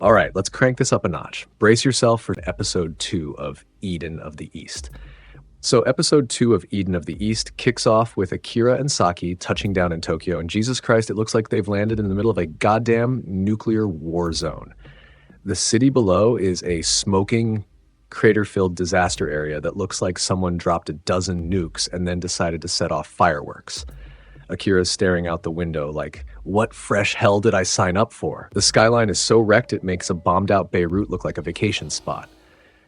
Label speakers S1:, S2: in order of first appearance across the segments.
S1: All right, let's crank this up a notch. Brace yourself for episode 2 of Eden of the East. So, episode 2 of Eden of the East kicks off with Akira and Saki touching down in Tokyo, and Jesus Christ, it looks like they've landed in the middle of a goddamn nuclear war zone. The city below is a smoking, crater-filled disaster area that looks like someone dropped a dozen nukes and then decided to set off fireworks. Akira's staring out the window like, what fresh hell did I sign up for? The skyline is so wrecked it makes a bombed-out Beirut look like a vacation spot.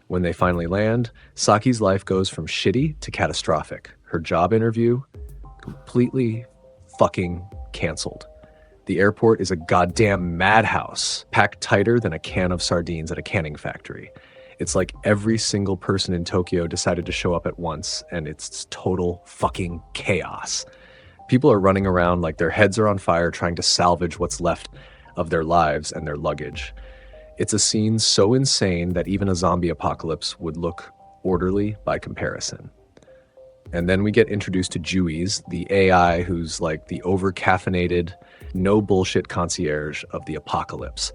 S1: When they finally land, Saki's life goes from shitty to catastrophic. Her job interview, completely fucking canceled. The airport is a goddamn madhouse, packed tighter than a can of sardines at a canning factory. It's like every single person in Tokyo decided to show up at once, and it's total fucking chaos. People are running around like their heads are on fire trying to salvage what's left of their lives and their luggage. It's a scene so insane that even a zombie apocalypse would look orderly by comparison. And then we get introduced to Juiz, the AI who's like the over-caffeinated, no bullshit concierge of the apocalypse.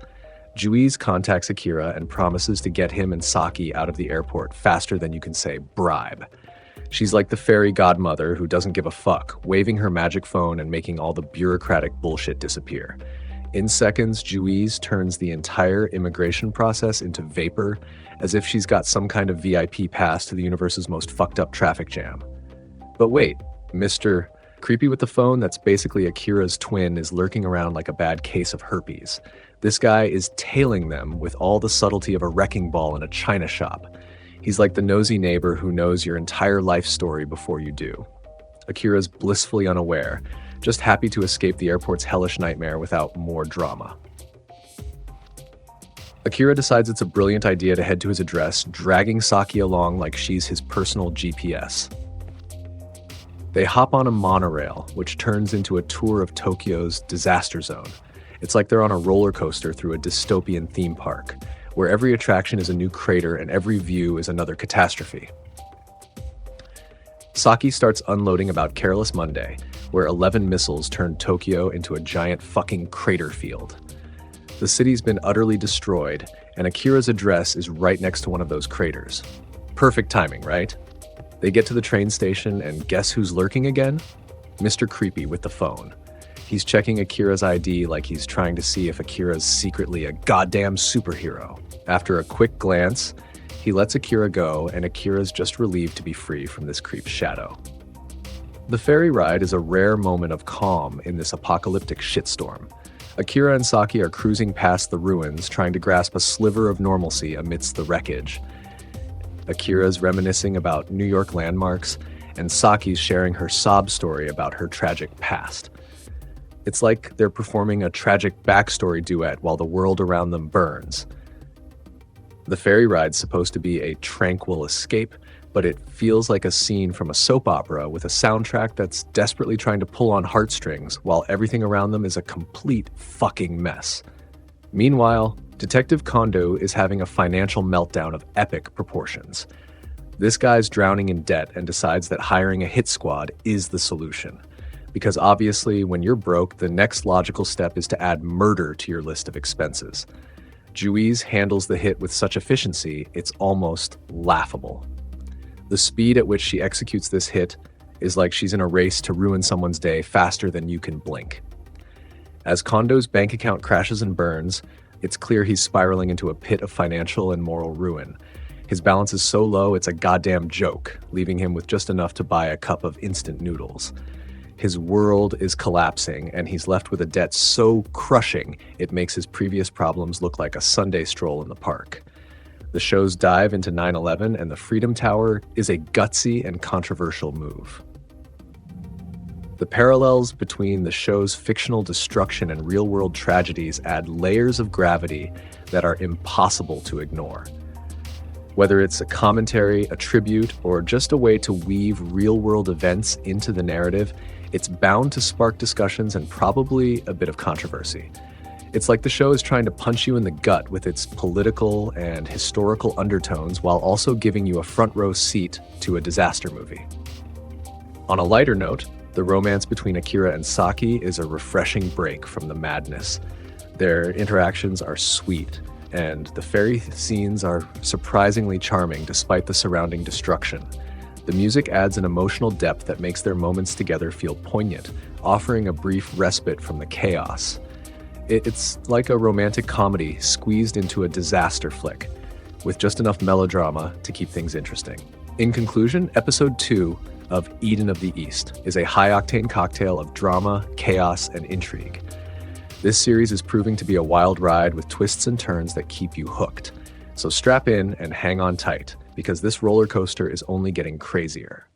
S1: Juiz contacts Akira and promises to get him and Saki out of the airport faster than you can say bribe. She's like the fairy godmother who doesn't give a fuck, waving her magic phone and making all the bureaucratic bullshit disappear. In seconds, Juiz turns the entire immigration process into vapor, as if she's got some kind of VIP pass to the universe's most fucked up traffic jam. But wait, Mr. Creepy with the phone that's basically Akira's twin is lurking around like a bad case of herpes. This guy is tailing them with all the subtlety of a wrecking ball in a china shop. He's like the nosy neighbor who knows your entire life story before you do. Akira's blissfully unaware, just happy to escape the airport's hellish nightmare without more drama. Akira decides it's a brilliant idea to head to his address, dragging Saki along like she's his personal GPS. They hop on a monorail, which turns into a tour of Tokyo's disaster zone. It's like they're on a roller coaster through a dystopian theme park, where every attraction is a new crater and every view is another catastrophe. Saki starts unloading about Careless Monday, where 11 missiles turned Tokyo into a giant fucking crater field. The city's been utterly destroyed, and Akira's address is right next to one of those craters. Perfect timing, right? They get to the train station, and guess who's lurking again? Mr. Creepy with the phone. He's checking Akira's ID like he's trying to see if Akira's secretly a goddamn superhero. After a quick glance, he lets Akira go, and Akira's just relieved to be free from this creep's shadow. The ferry ride is a rare moment of calm in this apocalyptic shitstorm. Akira and Saki are cruising past the ruins, trying to grasp a sliver of normalcy amidst the wreckage. Akira's reminiscing about New York landmarks, and Saki's sharing her sob story about her tragic past. It's like they're performing a tragic backstory duet while the world around them burns. The ferry ride's supposed to be a tranquil escape, but it feels like a scene from a soap opera with a soundtrack that's desperately trying to pull on heartstrings while everything around them is a complete fucking mess. Meanwhile, Detective Kondo is having a financial meltdown of epic proportions. This guy's drowning in debt and decides that hiring a hit squad is the solution. Because obviously, when you're broke, the next logical step is to add murder to your list of expenses. Juiz handles the hit with such efficiency, it's almost laughable. The speed at which she executes this hit is like she's in a race to ruin someone's day faster than you can blink. As Kondo's bank account crashes and burns, it's clear he's spiraling into a pit of financial and moral ruin. His balance is so low it's a goddamn joke, leaving him with just enough to buy a cup of instant noodles. His world is collapsing, and he's left with a debt so crushing it makes his previous problems look like a Sunday stroll in the park. The show's dive into 9/11 and the Freedom Tower is a gutsy and controversial move. The parallels between the show's fictional destruction and real-world tragedies add layers of gravity that are impossible to ignore. Whether it's a commentary, a tribute, or just a way to weave real-world events into the narrative, it's bound to spark discussions and probably a bit of controversy. It's like the show is trying to punch you in the gut with its political and historical undertones while also giving you a front-row seat to a disaster movie. On a lighter note, the romance between Akira and Saki is a refreshing break from the madness. Their interactions are sweet, and the fairy scenes are surprisingly charming despite the surrounding destruction. The music adds an emotional depth that makes their moments together feel poignant, offering a brief respite from the chaos. It's like a romantic comedy squeezed into a disaster flick, with just enough melodrama to keep things interesting. In conclusion, episode 2 of Eden of the East is a high-octane cocktail of drama, chaos, and intrigue. This series is proving to be a wild ride with twists and turns that keep you hooked. So strap in and hang on tight, because this roller coaster is only getting crazier.